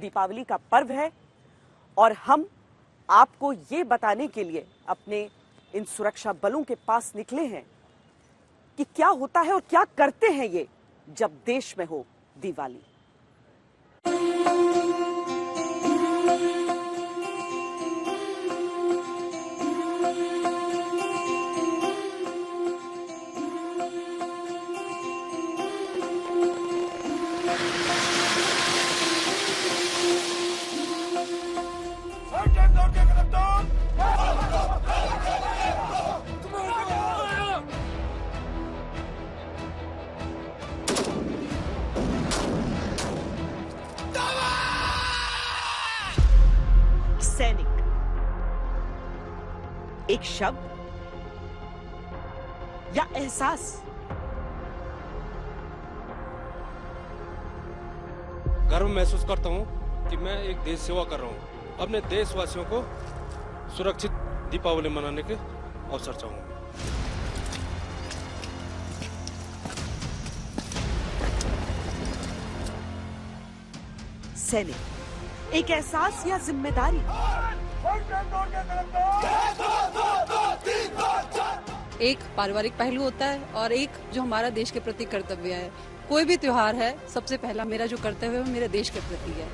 दीपावली का पर्व है और हम आपको ये बताने के लिए अपने इन सुरक्षा बलों के पास निकले हैं कि क्या होता है और क्या करते हैं ये जब देश में हो दिवाली। सैनिक एक शब्द या एहसास? गर्व महसूस करता हूं कि मैं एक देश सेवा कर रहा हूं। अपने देशवासियों को सुरक्षित दीपावली मनाने के अवसर चाहूंगा। सैनिक एक एहसास या जिम्मेदारी? एक पारिवारिक पहलू होता है और एक जो हमारा देश के प्रति कर्तव्य है। कोई भी त्योहार है, सबसे पहला मेरा जो कर्तव्य है वो मेरे देश के प्रति है।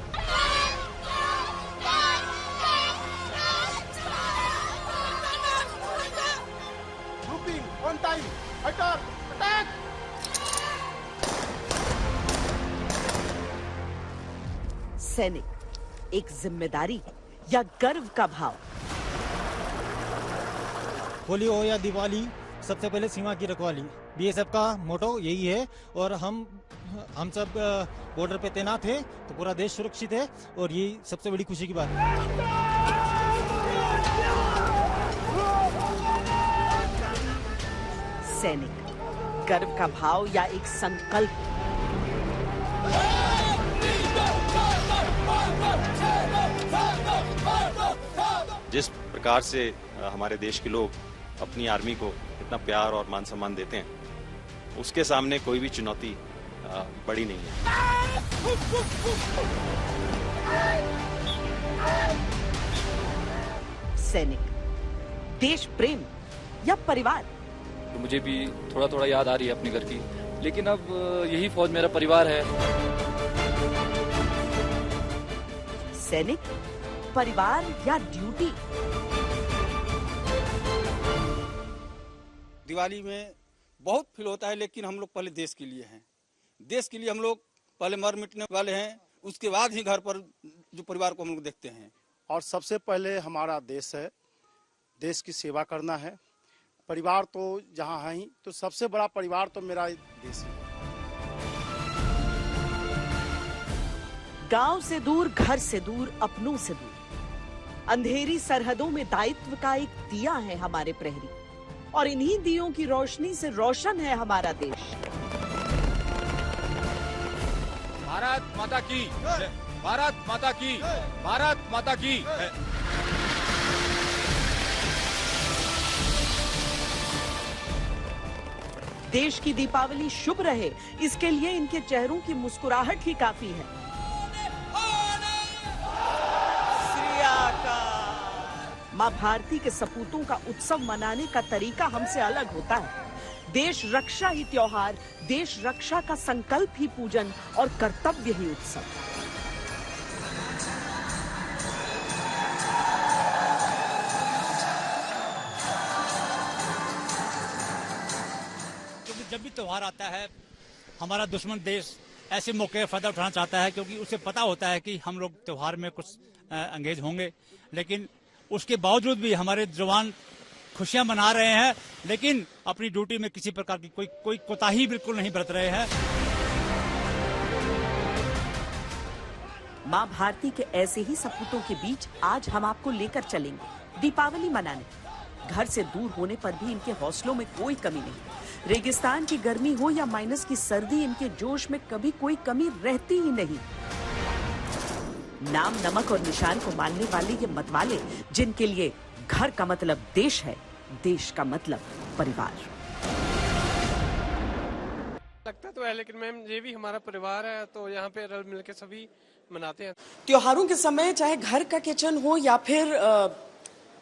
सैनिक एक जिम्मेदारी या गर्व का भाव? होली हो या दिवाली, सबसे पहले सीमा की रखवाली, बीएसएफ का मोटो यही है। और हम सब बॉर्डर पे तैनात हैं तो पूरा देश सुरक्षित है और ये सबसे बड़ी खुशी की बात है। सैनिक गर्व का भाव या एक संकल्प? जिस प्रकार से हमारे देश के लोग अपनी आर्मी को इतना प्यार और मान सम्मान देते हैं, उसके सामने कोई भी चुनौती बड़ी नहीं है। सैनिक देश प्रेम या परिवार? तो मुझे भी थोड़ा थोड़ा याद आ रही है अपने घर की, लेकिन अब यही फौज मेरा परिवार है। सैनिक परिवार या ड्यूटी? दिवाली में बहुत फील होता है, लेकिन हम लोग पहले देश के लिए हैं। देश के लिए हम लोग पहले मर मिटने वाले हैं, उसके बाद ही घर पर जो परिवार को हम लोग देखते हैं। और सबसे पहले हमारा देश है, देश की सेवा करना है। परिवार तो जहाँ है ही, तो सबसे बड़ा परिवार तो मेरा देश है। गांव से दूर, घर से दूर, अपनों से दूर, अंधेरी सरहदों में दायित्व का एक दिया है हमारे प्रहरी, और इन्हीं दियों की रोशनी से रोशन है हमारा देश। भारत माता की, भारत माता की, भारत माता की। देश की दीपावली शुभ रहे, इसके लिए इनके चेहरों की मुस्कुराहट ही काफी है। मां भारती के सपूतों का उत्सव मनाने का तरीका हमसे अलग होता है। देश रक्षा ही त्योहार, देश रक्षा का संकल्प ही पूजन और कर्तव्य ही उत्सव। क्योंकि जब भी त्योहार आता है, हमारा दुश्मन देश ऐसे मौके फायदा उठाना चाहता है, क्योंकि उसे पता होता है कि हम लोग त्योहार में कुछ एंगेज होंगे। लेकिन उसके बावजूद भी हमारे जवान खुशियां मना रहे हैं, लेकिन अपनी ड्यूटी में किसी प्रकार की कोई कोताही बिल्कुल नहीं बरत रहे हैं। मां भारती के ऐसे ही सपूतों के बीच आज हम आपको लेकर चलेंगे दीपावली मनाने। घर से दूर होने पर भी इनके हौसलों में कोई कमी नहीं। रेगिस्तान की गर्मी हो या माइनस की सर्दी, इनके जोश में कभी कोई कमी रहती ही नहीं। नाम, नमक और निशान को मानने वाले ये मतवाले, जिनके लिए घर का मतलब देश है, देश का मतलब परिवार। लगता तो है, लेकिन मैम ये भी हमारा परिवार है, तो यहाँ पे रल मिल के सभी मनाते हैं। त्योहारों के समय चाहे घर का किचन हो या फिर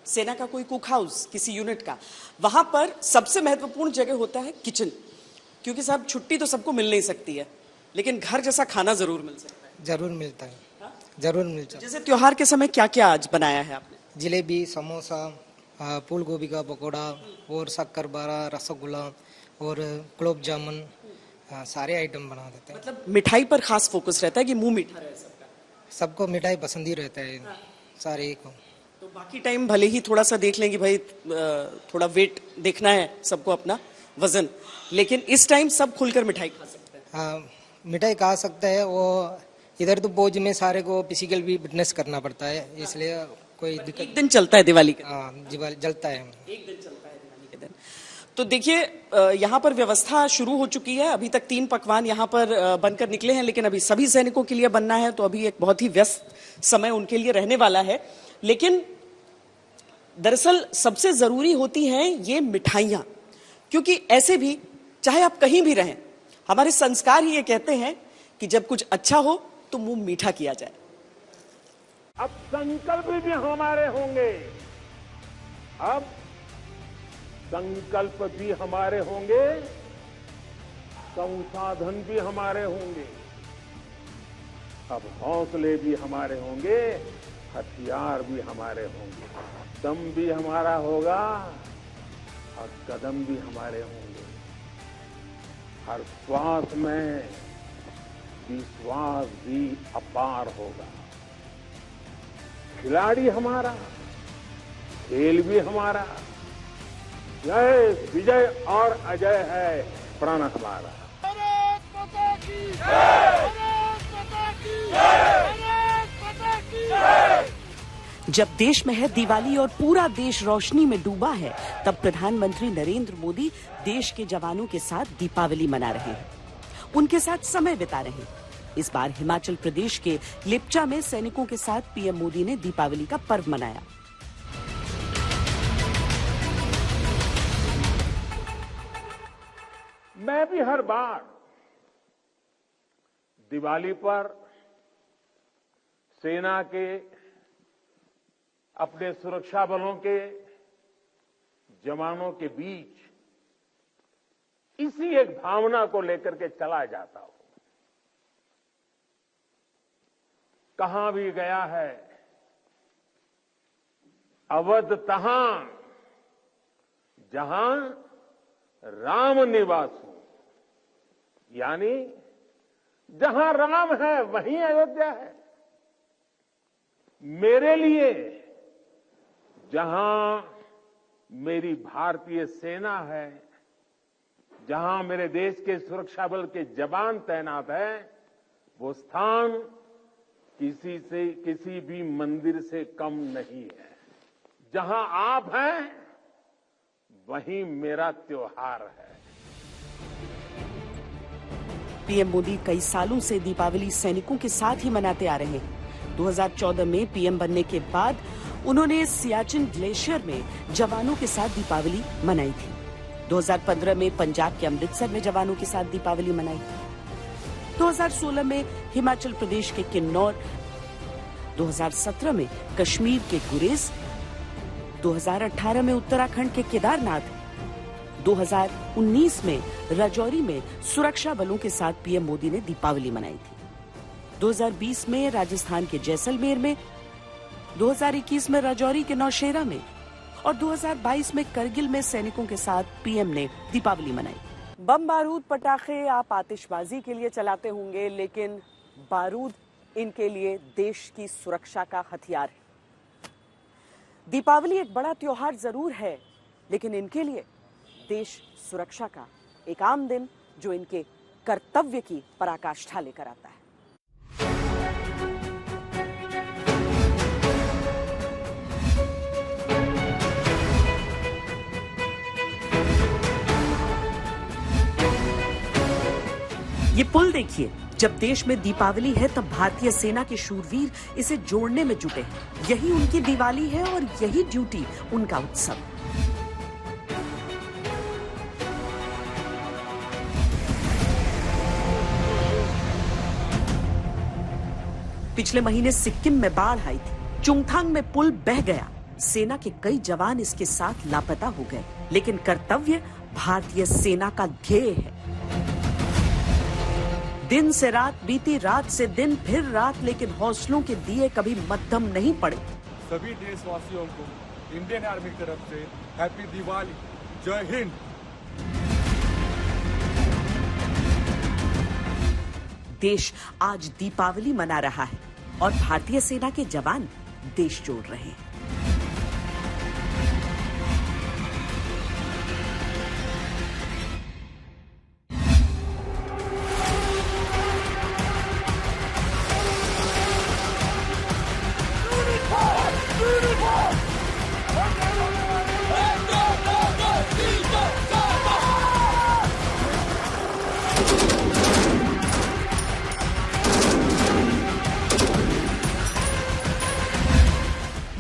सेना का कोई कुक हाउस किसी यूनिट का, वहां पर सबसे महत्वपूर्ण जगह होता है किचन, क्योंकि साहब छुट्टी तो सबको मिल नहीं सकती है, लेकिन घर जैसा खाना जरूर मिल सकता है। जरूर मिलता है, जरूर मिलता है। जैसे त्योहार के समय क्या क्या आज बनाया है आपने? जलेबी, समोसा, फूल गोभी का पकौड़ा और शक्कर बारा, रसगुल्ला और गुलाब जामुन, सारे आइटम बना देते हैं। मतलब मिठाई पर खास फोकस रहता है कि मुंह मीठा रहे सबका? सबको मिठाई पसंद ही रहता है, सारे को। तो बाकी टाइम भले ही थोड़ा सा देख लेंगे भाई, थोड़ा वेट देखना है सबको, अपना वजन, लेकिन इस टाइम सब खुलकर मिठाई खा सकते हैं। हाँ, मिठाई खा सकता है। वो इधर तो बोझ में सारे को फिजिकल भी फिटनेस करना पड़ता है, इसलिए कोई दिक्कत। एक दिन चलता है दिवाली का? हाँ, दिवाली जलता है, एक दिन चलता है दिवाली के दिन। तो देखिए यहाँ पर व्यवस्था शुरू हो चुकी है। अभी तक 3 पकवान यहाँ पर बनकर निकले हैं, लेकिन अभी सभी सैनिकों के लिए बनना है, तो अभी एक बहुत ही व्यस्त समय उनके लिए रहने वाला है। लेकिन दरअसल सबसे जरूरी होती हैं ये मिठाइयां, क्योंकि ऐसे भी चाहे आप कहीं भी रहें, हमारे संस्कार ही ये कहते हैं कि जब कुछ अच्छा हो तो मुंह मीठा किया जाए। अब संकल्प भी हमारे होंगे, अब संकल्प भी हमारे होंगे, संसाधन भी हमारे होंगे, अब हौसले भी हमारे होंगे, हथियार भी हमारे होंगे, दम भी हमारा होगा और कदम भी हमारे होंगे। हर श्वास में विश्वास भी अपार होगा। खिलाड़ी हमारा, खेल भी हमारा, जय विजय और अजय है प्रण हमारा। भारत माता की जय! भारत माता की जय! भारत माता की जय! जब देश में है दिवाली और पूरा देश रोशनी में डूबा है, तब प्रधानमंत्री नरेंद्र मोदी देश के जवानों के साथ दीपावली मना रहे हैं, उनके साथ समय बिता रहे हैं। इस बार हिमाचल प्रदेश के लिप्चा में सैनिकों के साथ पीएम मोदी ने दीपावली का पर्व मनाया। मैं भी हर बार दिवाली पर सेना के, अपने सुरक्षा बलों के जवानों के बीच इसी एक भावना को लेकर के चला जाता हूं। कहां भी गया है, अवध तहां जहां राम निवास हो, यानी जहां राम है वहीं अयोध्या है। मेरे लिए जहां मेरी भारतीय सेना है, जहां मेरे देश के सुरक्षा बल के जवान तैनात हैं, वो स्थान किसी भी मंदिर से कम नहीं है। जहां आप हैं वहीं मेरा त्योहार है। पीएम मोदी कई सालों से दीपावली सैनिकों के साथ ही मनाते आ रहे हैं। 2014 में पीएम बनने के बाद उन्होंने सियाचिन ग्लेशियर में जवानों के साथ दीपावली मनाई थी। 2015 में पंजाब के अमृतसर में जवानों के साथ दीपावली मनाई। 2016 में हिमाचल प्रदेश के किन्नौर, 2017 में कश्मीर के गुरेज, 2018 में उत्तराखंड के केदारनाथ, 2019 में राजौरी में सुरक्षा बलों के साथ पीएम मोदी ने दीपावली मनाई थी। 2020 में राजस्थान के जैसलमेर में, 2021 में राजौरी के नौशेरा में और 2022 में करगिल में सैनिकों के साथ पीएम ने दीपावली मनाई। बम बारूद पटाखे आप आतिशबाजी के लिए चलाते होंगे, लेकिन बारूद इनके लिए देश की सुरक्षा का हथियार है। दीपावली एक बड़ा त्योहार जरूर है, लेकिन इनके लिए देश सुरक्षा का एक आम दिन जो इनके कर्तव्य की पराकाष्ठा लेकर आता है। ये पुल देखिए, जब देश में दीपावली है तब भारतीय सेना के शूरवीर इसे जोड़ने में जुटे हैं। यही उनकी दिवाली है और यही ड्यूटी उनका उत्सव। पिछले महीने सिक्किम में बाढ़ आई थी, चुंगथांग में पुल बह गया, सेना के कई जवान इसके साथ लापता हो गए, लेकिन कर्तव्य भारतीय सेना का ध्येय है। दिन से रात बीती, रात से दिन, फिर रात, लेकिन हौसलों के दिए कभी मद्धम नहीं पड़े। सभी देशवासियों को इंडियन आर्मी की तरफ से हैप्पी दिवाली, जय हिंद। देश आज दीपावली मना रहा है और भारतीय सेना के जवान देश जोड़ रहे हैं।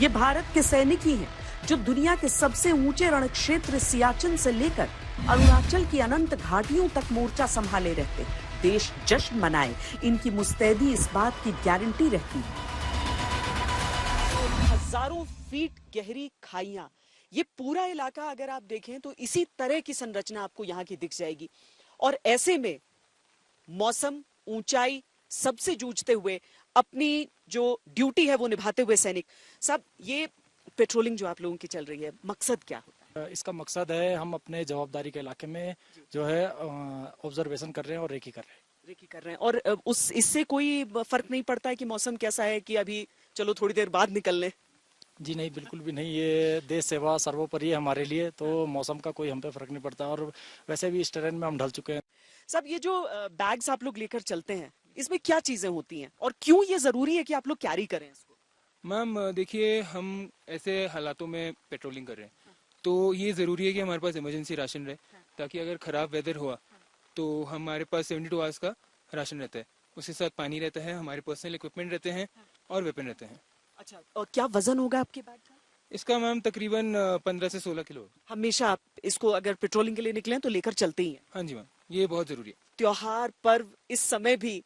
ये भारत के सैनिक ही हैं जो दुनिया के सबसे ऊंचे रण क्षेत्र सियाचिन से लेकर अरुणाचल की अनंत घाटियों तक मोर्चा संभाले रहते हैं। देश जश्न मनाए, इनकी मुस्तैदी इस बात की गारंटी रहती है। हजारों फीट गहरी खाइयां, ये पूरा इलाका अगर आप देखें तो इसी तरह की संरचना आपको यहाँ की दिख जाएगी। और ऐसे में मौसम, ऊंचाई सबसे जूझते हुए अपनी जो ड्यूटी है वो निभाते हुए सैनिक साहब, ये पेट्रोलिंग जो आप लोगों की चल रही है, मकसद क्या होता है? इसका मकसद है हम अपने जवाबदारी के इलाके में जो है ऑब्जर्वेशन कर रहे हैं और रेकी कर रहे हैं। और इससे कोई फर्क नहीं पड़ता है कि मौसम कैसा है कि अभी चलो थोड़ी देर बाद निकल लें? जी नहीं, बिल्कुल भी नहीं। ये देश सेवा सर्वोपरि है हमारे लिए, तो मौसम का कोई हम पे फर्क नहीं पड़ता। और वैसे भी इस टेरेन में हम ढल चुके हैं। सब ये जो बैग्स आप लोग लेकर चलते हैं, इसमें क्या चीजें होती हैं और क्यों ये जरूरी है कि आप लोग कैरी करें इसको? मैम देखिए, हम ऐसे हालातों में पेट्रोलिंग कर रहे हैं, तो ये ज़रूरी है कि हमारे पास इमरजेंसी राशन रहे, ताकि अगर ख़राब वेदर हुआ तो हमारे पास 72 आवर्स का राशन रहता है। उसके साथ पानी रहता है, हमारे पर्सनल इक्विपमेंट रहते हैं और वेपन रहते हैं। अच्छा, और क्या वजन होगा आपके बैग का? इसका मैम तकरीबन 15 से 16 किलो। हमेशा आप इसको अगर पेट्रोलिंग के लिए निकलें तो लेकर चलते ही हैं? हाँ जी मैम, ये बहुत ज़रूरी है। त्योहार, पर्व, इस समय भी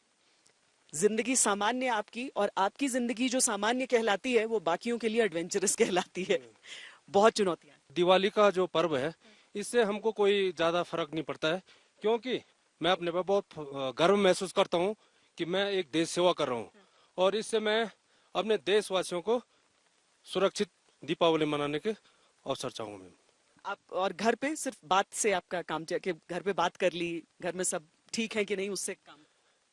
जिंदगी सामान्य आपकी, और आपकी जिंदगी जो सामान्य कहलाती है वो बाकियों के लिए एडवेंचरस कहलाती है। बहुत चुनौतियां। दिवाली का जो पर्व है, इससे हमको कोई ज्यादा फर्क नहीं पड़ता है, क्योंकि मैं अपने पर बहुत गर्व महसूस करता हूँ कि मैं एक देश सेवा कर रहा हूँ, और इससे मैं अपने देशवासियों को सुरक्षित दीपावली मनाने के अवसर चाहूंगा। मैम आप और घर पे सिर्फ बात से आपका काम चल के, घर पे बात कर ली, घर में सब ठीक है कि नहीं, उससे काम?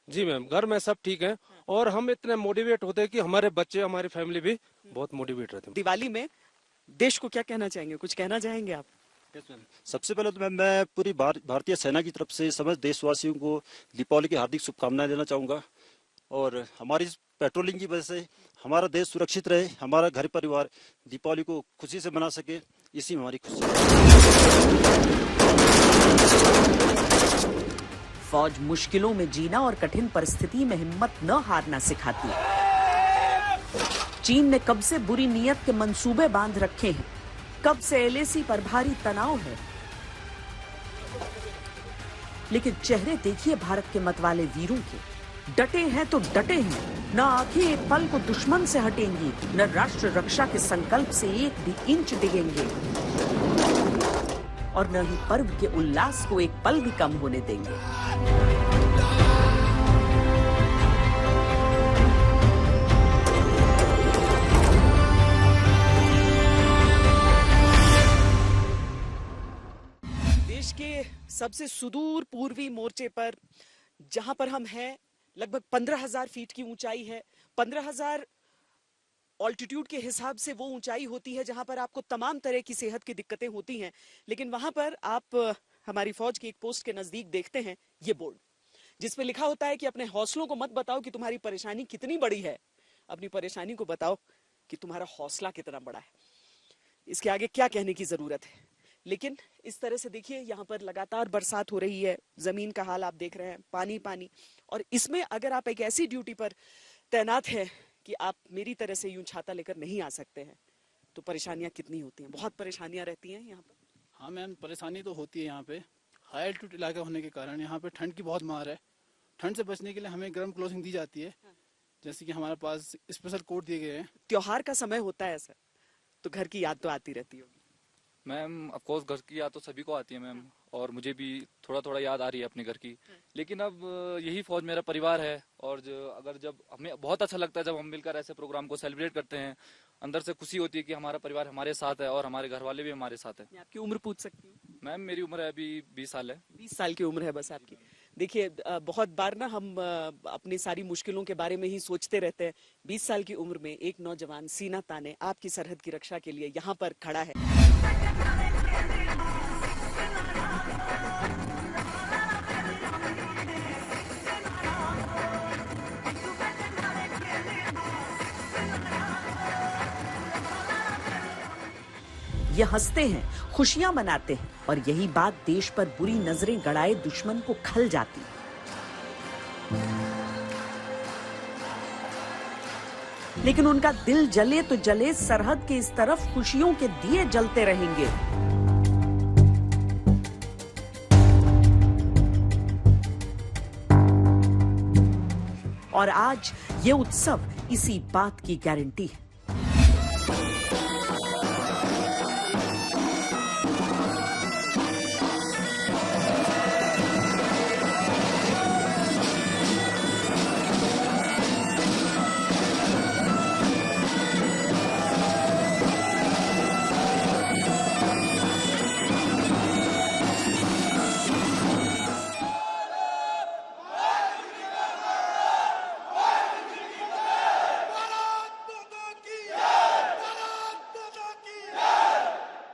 जी मैम, घर में सब ठीक है, और हम इतने मोटिवेट होते हैं कि हमारे बच्चे, हमारी फैमिली भी बहुत मोटिवेट रहते हैं। दिवाली में देश को क्या कहना चाहेंगे, कुछ कहना चाहेंगे आप? सबसे पहले तो मैं पूरी भारतीय सेना की तरफ से समस्त देशवासियों को दीपावली की हार्दिक शुभकामनाएं देना चाहूंगा। और हमारी पेट्रोलिंग की वजह से हमारा देश सुरक्षित रहे, हमारा घर परिवार दीपावली को खुशी से मना सके, इसी में हमारी खुशी है। फौज मुश्किलों में जीना और कठिन परिस्थिति में हिम्मत न हारना सिखाती है। चीन ने कब से बुरी नियत के मंसूबे बांध रखे हैं, कब से एलएसी पर भारी तनाव है, लेकिन चेहरे देखिए भारत के मतवाले वीरों के। डटे हैं तो डटे हैं, न आंखें एक पल को दुश्मन से हटेंगी, न राष्ट्र रक्षा के संकल्प से एक भी इंच डिगेंगे, और न ही पर्व के उल्लास को एक पल भी कम होने देंगे। देश के सबसे सुदूर पूर्वी मोर्चे पर जहां पर हम हैं, लगभग 15,000 फीट की ऊंचाई है। 15,000 ऑल्टीट्यूड के हिसाब से वो ऊंचाई होती है जहां पर आपको तमाम तरह की सेहत की दिक्कतें होती हैं, लेकिन वहां पर आप हमारी फौज की एक पोस्ट के नजदीक देखते हैं ये बोर्ड, जिसपे लिखा होता है कि अपने हौसलों को मत बताओ कि तुम्हारी परेशानी कितनी बड़ी है, अपनी परेशानी को बताओ कि तुम्हारा हौसला कितना बड़ा है। इसके आगे क्या कहने की जरूरत है। लेकिन इस तरह से देखिए, यहाँ पर लगातार बरसात हो रही है, जमीन का हाल आप देख रहे हैं, पानी पानी, और इसमें अगर आप एक ऐसी ड्यूटी पर तैनात है कि आप मेरी तरह से यूं छाता लेकर नहीं आ सकते हैं, तो परेशानियां कितनी होती हैं। बहुत परेशानियां रहती हैं यहाँ पर। हाँ मैम, परेशानी तो होती है। यहाँ पे हाई एल्टीट्यूड इलाका होने के कारण यहाँ पे ठंड की बहुत मार है। ठंड से बचने के लिए हमें गर्म क्लोथिंग दी जाती है, जैसे कि हमारे पास स्पेशल कोड दिए गए हैं। त्योहार का समय होता है सर, तो घर की याद तो आती रहती होगी। मैम ऑफ कोर्स घर की याद तो सभी को आती है मैम, और मुझे भी थोड़ा थोड़ा याद आ रही है अपने घर की। लेकिन अब यही फौज मेरा परिवार है, और जब हमें बहुत अच्छा लगता है जब हम मिलकर ऐसे प्रोग्राम को सेलिब्रेट करते हैं। अंदर से खुशी होती है कि हमारा परिवार हमारे साथ है और हमारे घर वाले भी हमारे साथ है। आपकी उम्र पूछ सकती हूँ? मैम मेरी उम्र है अभी 20 साल है। 20 साल की उम्र है बस आपकी। देखिए बहुत बार ना हम अपनी सारी मुश्किलों के बारे में ही सोचते रहते हैं। 20 साल की उम्र में एक नौजवान सीना ताने आपकी सरहद की रक्षा के लिए यहाँ पर खड़ा है। ये हंसते हैं, खुशियां मनाते हैं, और यही बात देश पर बुरी नजरें गड़ाए दुश्मन को खल जाती। लेकिन उनका दिल जले तो जले, सरहद के इस तरफ खुशियों के दिए जलते रहेंगे। और आज ये उत्सव इसी बात की गारंटी है।